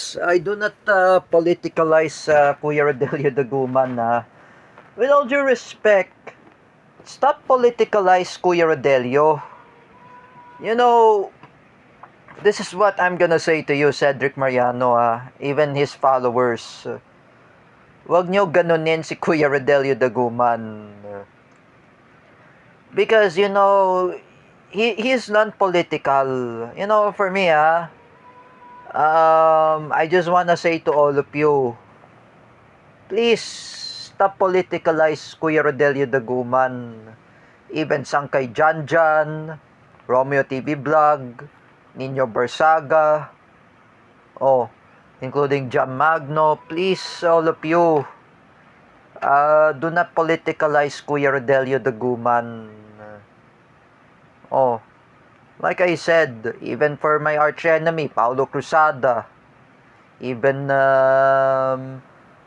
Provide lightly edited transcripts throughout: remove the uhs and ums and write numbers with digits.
Please, I do not politicalize Kuya Rodelio Daguman. With all due respect, stop politicalize Kuya Rodelio. You know, this is what I'm gonna say to you, Cedric Mariano, even his followers. Wag nyo ganunin si Kuya Rodelio Daguman. Because, he is non-political. For me, I just wanna say to all of you, please stop politicalize Kuya Rodelio Daguman. Even Sangkay Janjan, Romeo TV Vlog, Nino Barsaga, including Jam Magno. Please, all of you, do not politicalize Kuya Rodelio Daguman. Like I said, even for my archenemy, Paulo Cruzada, even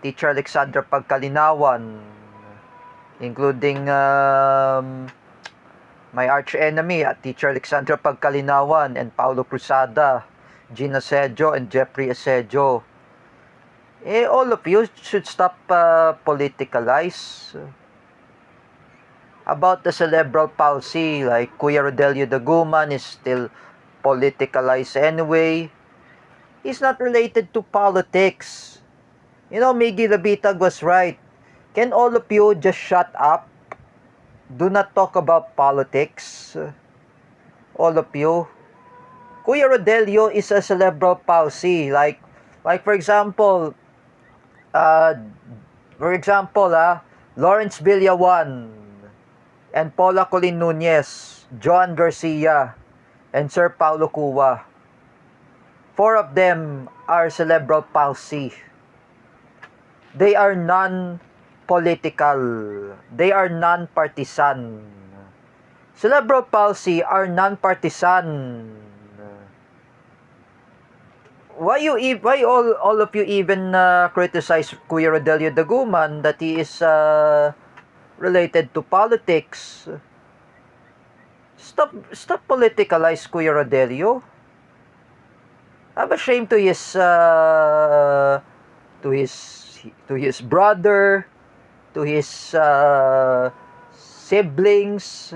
Teacher Alexandra Pagkalinawan, including my archenemy at Teacher Alexandra Pagkalinawan and Paulo Cruzada, Gina Sejo and Jeffrey Asejo. All of you should stop politicalize. About the cerebral palsy, like Kuya Rodelio Daguman is still politicalized anyway. He's not related to politics. Miggy Labitag was right. Can all of you just shut up? Do not talk about politics. All of you. Kuya Rodelio is a cerebral palsy. Like for example, Lawrence Villawan and Paula Colin Nunez, John Garcia, and Sir Paulo Cuva. 4 of them are cerebral palsy. They are non-political. They are non-partisan. Cerebral palsy are non-partisan. Why all of you even criticize Kuya Rodelio Daguman that he is related to politics? Stop politicalize Kuya Rodelio. I'm ashamed to his brother, to his siblings,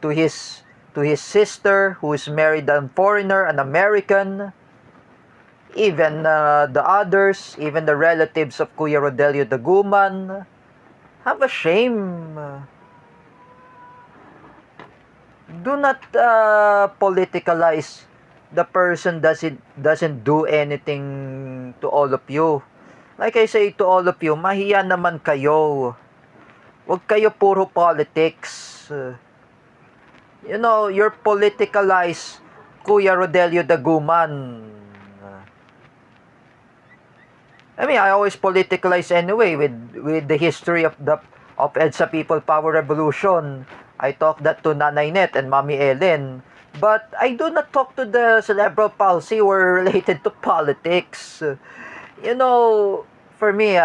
to his sister who is married a foreigner, an American, even the others, even the relatives of Kuya Rodelio Daguman. Have a shame. Do not politicalize the person doesn't do anything to all of you. Like I say to all of you, mahiya naman kayo. Huwag kayo puro politics. You're politicalized Kuya Rodelio Daguman. I always politicalize anyway with the history of EDSA People Power Revolution. I talk that to Nanay Net and Mommy Ellen. But I do not talk to the cerebral palsy who are related to politics. For me,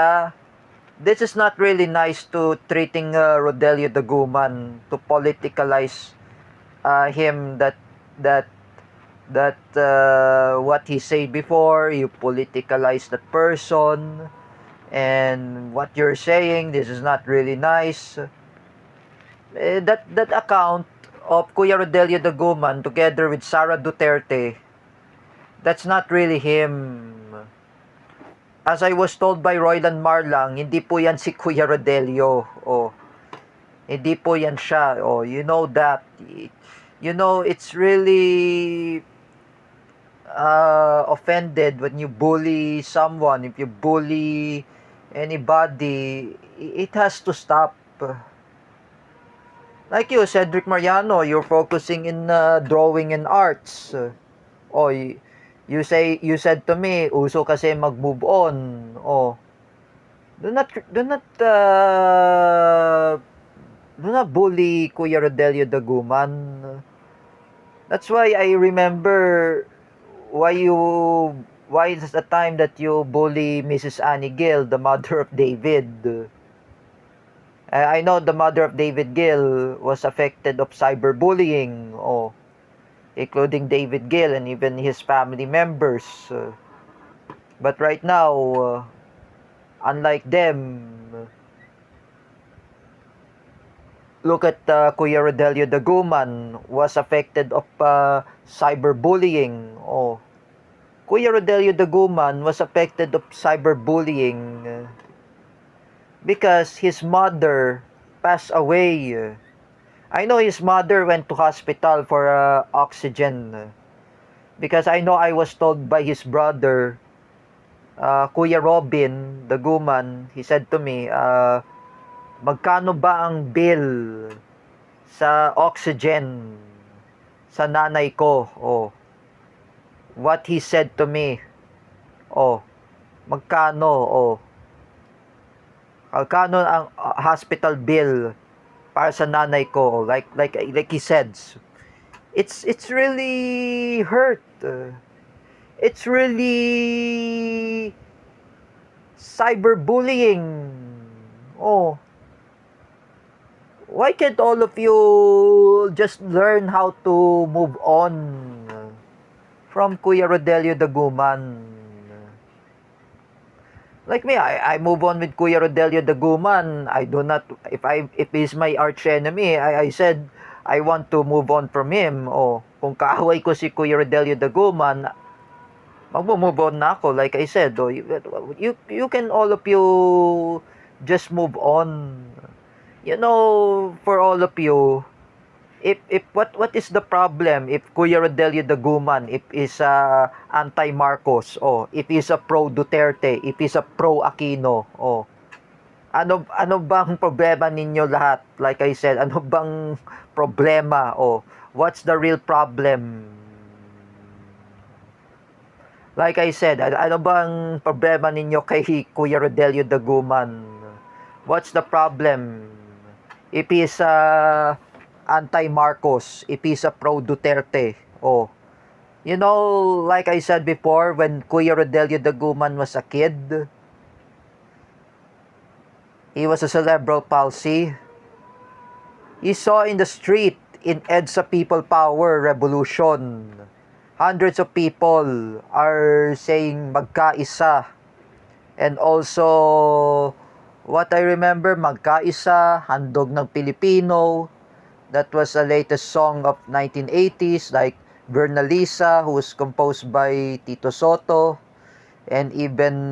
this is not really nice to treating Rodelio Daguman, to politicalize him that what he said before, you politicalize that person, and what you're saying, this is not really nice. That account of Kuya Rodelio Daguman together with Sara Duterte, that's not really him. As I was told by Roylan Marlang, hindi po yan si Kuya Rodelio. Hindi po yan siya. You know that. It's really offended when you bully someone. If you bully anybody, it has to stop. Like you, Cedric Mariano, you're focusing in drawing and arts. You said to me, uso kasi mag-move on. Do not bully Kuya Rodelio Daguman. That's why I remember why is the time that you bully Mrs. Annie Gill, the mother of David. I know the mother of David Gill was affected of cyberbullying. including David Gill and even his family members. But right now, unlike them, look at Kuya Rodelio Daguman was affected of cyberbullying. Oh, Kuya Rodelio Daguman was affected of cyberbullying because his mother passed away. I know his mother went to hospital for oxygen because I know I was told by his brother, Kuya Robin Daguman, he said to me, magkano ba ang bill sa oxygen sa nanay ko? Oh, what he said to me. Oh, magkano? Oh, magkano ang hospital bill para sa nanay ko? Like he said, it's really hurt. It's really cyberbullying. Oh, why can't all of you just learn how to move on from Kuya Rodelio Daguman? Like me, I move on with Kuya Rodelio Daguman. I do not, if he's my arch enemy, I said I want to move on from him. O kung kaaway ko si Kuya Rodelio Daguman, mag-move on na ako. Like I said, you can all of you just move on. You know, for all of you, if what is the problem if Kuya Rodelio Daguman if is anti-Marcos, if is a pro Duterte, if is a pro Aquino, ano bang problema ninyo lahat? Like I said, ano bang problema? What's the real problem? Like I said, ano bang problema ninyo kay Kuya Rodelio Daguman? What's the problem? If he's anti-Marcos, if he's a pro-Duterte, you know, like I said before, when Kuya Rodelio Daguman was a kid, he was a cerebral palsy. He saw in the street, in EDSA People Power Revolution, hundreds of people are saying magkaisa. And also, what I remember, magkaisa, handog ng Pilipino. That was the latest song of 1980s, like Bernalisa, who was composed by Tito Soto, and even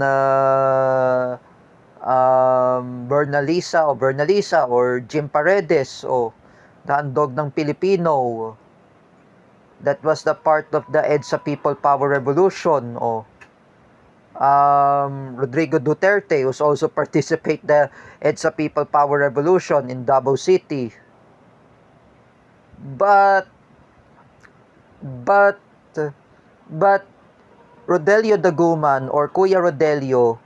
Bernalisa or Jim Paredes, the handog ng Pilipino. That was the part of the EDSA People Power Revolution. Rodrigo Duterte was also participate the EDSA People Power Revolution in Davao City. But Rodelio Daguman or Kuya Rodelio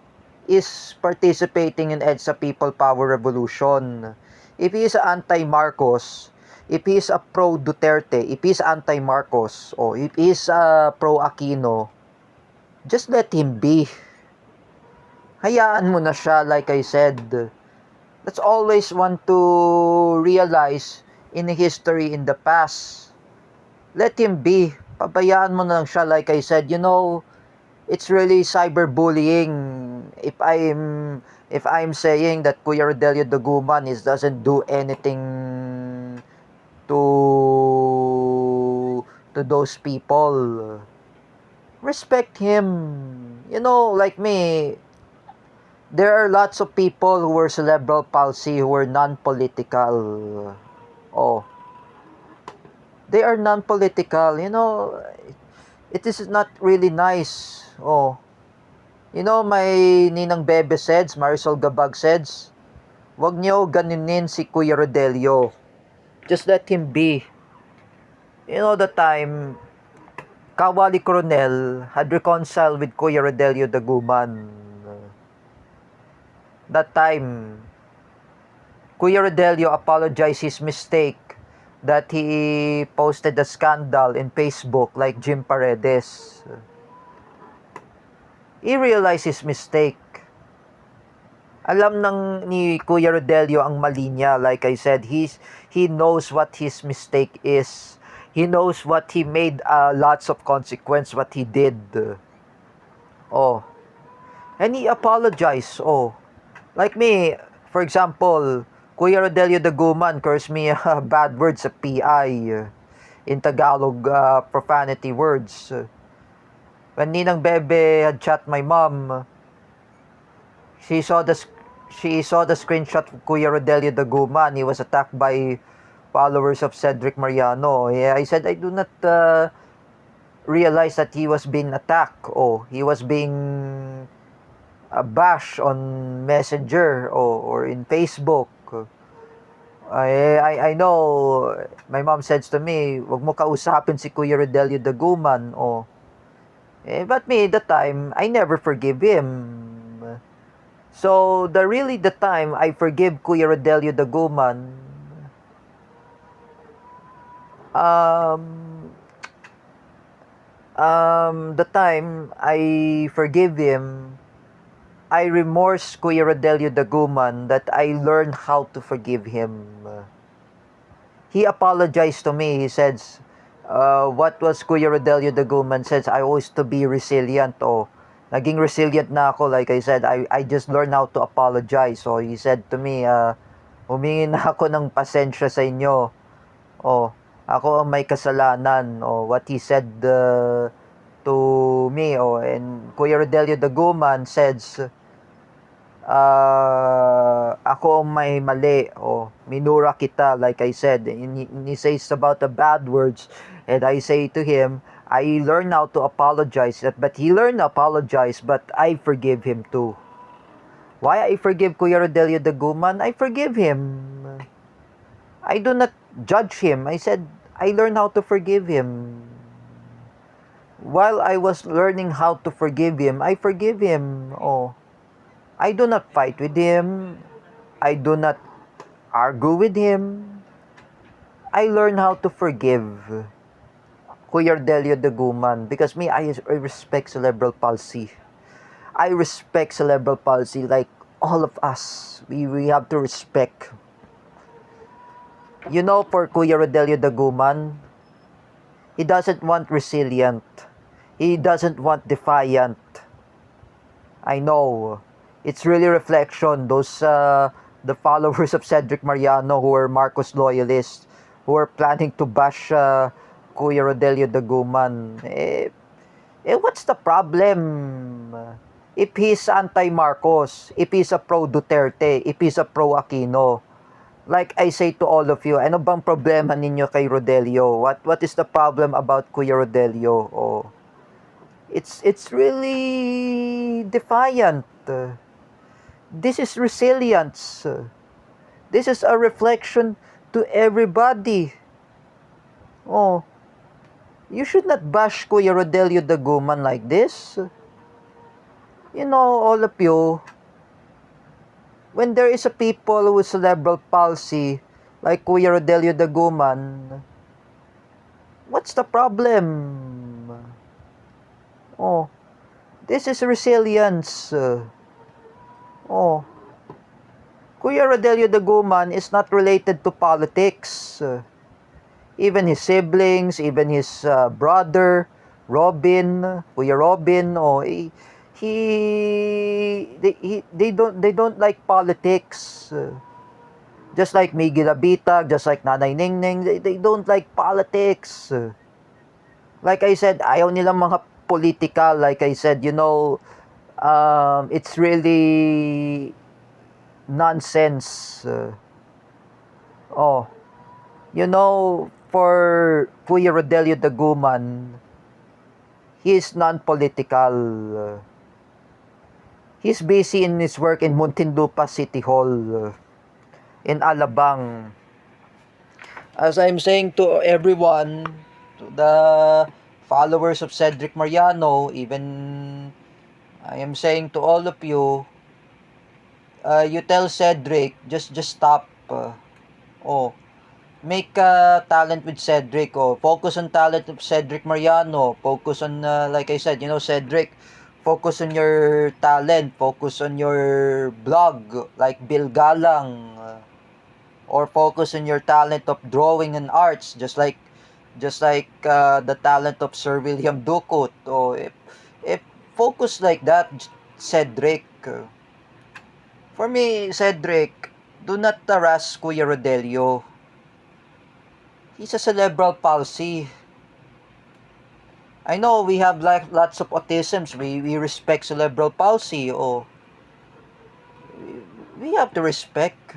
is participating in EDSA People Power Revolution. If he is anti-Marcos, if he is a pro-Duterte, if he is anti-Marcos, or if he is pro-Aquino, just let him be. Hayaan mo na siya, like I said. Let's always want to realize in history in the past. Let him be. Pabayaan mo na lang siya, like I said. You know, it's really cyberbullying. If I'm saying that Kuya Rodelio Daguman doesn't do anything to those people, respect him. You know, like me, there are lots of people who were cerebral palsy who were non-political. They are non-political. You know, it is not really nice. You know, my Ninang Bebe says, Marisol Gabag says, wag niyo ganunin si Kuya Rodelio. Just let him be. You know, the time Kawali Coronel had reconciled with Kuya Rodelio Daguman. That time, Kuya Rodelio apologized his mistake that he posted a scandal in Facebook like Jim Paredes. He realized his mistake. Alam ni Kuya Rodelio ang mali niya. Like I said, he knows what his mistake is. He knows what he made, lots of consequence what he did. Oh, and he apologized. Oh, like me, for example, Kuya Rodelio Daguman cursed me bad words sa PI, in Tagalog, profanity words. When Ninang Bebe had chat my mom, she saw the screenshot of Kuya Rodelio Daguman. He was attacked by followers of Cedric Mariano. Yeah, I said I do not realize that he was being attacked. Oh, he was being bashed on Messenger, or in Facebook. I know, my mom says to me, wag mo kausapin si Kuya Rodelio Daguman. Oh, but me, at the time, I never forgive him. So, the time I forgive Kuya Rodelio Daguman, um, the time I forgive him, I remorse Kuya Rodelio Daguman that I learned how to forgive him. He apologized to me. He says, what was Kuya Rodelio Daguman says, I always to be resilient. Oh, naging resilient na ako. Like I said, I just learned how to apologize. So he said to me, humingi na ako ng pasensya sa inyo. Oh, ako ang may kasalanan. Oh, what he said to me. Oh, and Kuya Rodelio Daguman says, ako ang may mali, o minura kita, like I said, and he says about the bad words, and I say to him, I learn how to apologize, but he learned to apologize, but I forgive him too. Why I forgive Kuya Rodelio Daguman? I forgive him. I do not judge him. I said, I learned how to forgive him. While I was learning how to forgive him, I forgive him. Oh, I do not fight with him. I do not argue with him. I learn how to forgive Kuya Rodelio Daguman, because me, I respect cerebral palsy. I respect cerebral palsy like all of us. We have to respect. You know, for Kuya Rodelio Daguman, he doesn't want resilient. He doesn't want defiant. I know. It's really reflection. Those, the followers of Cedric Mariano who are Marcos loyalists, who are planning to bash Kuya Rodelio Daguman. What's the problem? If he's anti-Marcos, if he's a pro-Duterte, if he's a pro-Aquino, like I say to all of you, ano bang problema ninyo kay Rodelio? What is the problem about Kuya Rodelio? Oh, it's really defiant. This is resilience. This is a reflection to everybody. Oh, you should not bash Kuya Rodelio Daguman like this. You know, all of you, when there is a people with cerebral palsy, like Kuya Rodelio Daguman, what's the problem? Oh, this is resilience. Oh, Kuya Rodelio Daguman is not related to politics. Even his siblings, even his brother, Robin, Kuya Robin, they don't like politics. Just like Miggy Labitag, just like Nanay Ningning, they don't like politics. Like I said, ayaw nilang mga political. Like I said, you know, it's really nonsense. Oh, you know, for Kuya Rodelio Daguman, he is non-political. He's busy in his work in Muntinlupa City Hall, in Alabang. As I'm saying to everyone, to the followers of Cedric Mariano, even I am saying to all of you, you tell Cedric, just stop. Make talent with Cedric. Focus on talent of Cedric Mariano. Focus on, like I said, you know, Cedric, focus on your talent. Focus on your blog, like Bill Galang. Or focus on your talent of drawing and arts, just like just like the talent of Sir William Ducut. O if focus like that, Cedric. For me, Cedric, do not harass Kuya Rodelio. He's a cerebral palsy. I know we have like lots of autisms. We respect cerebral palsy. We have to respect.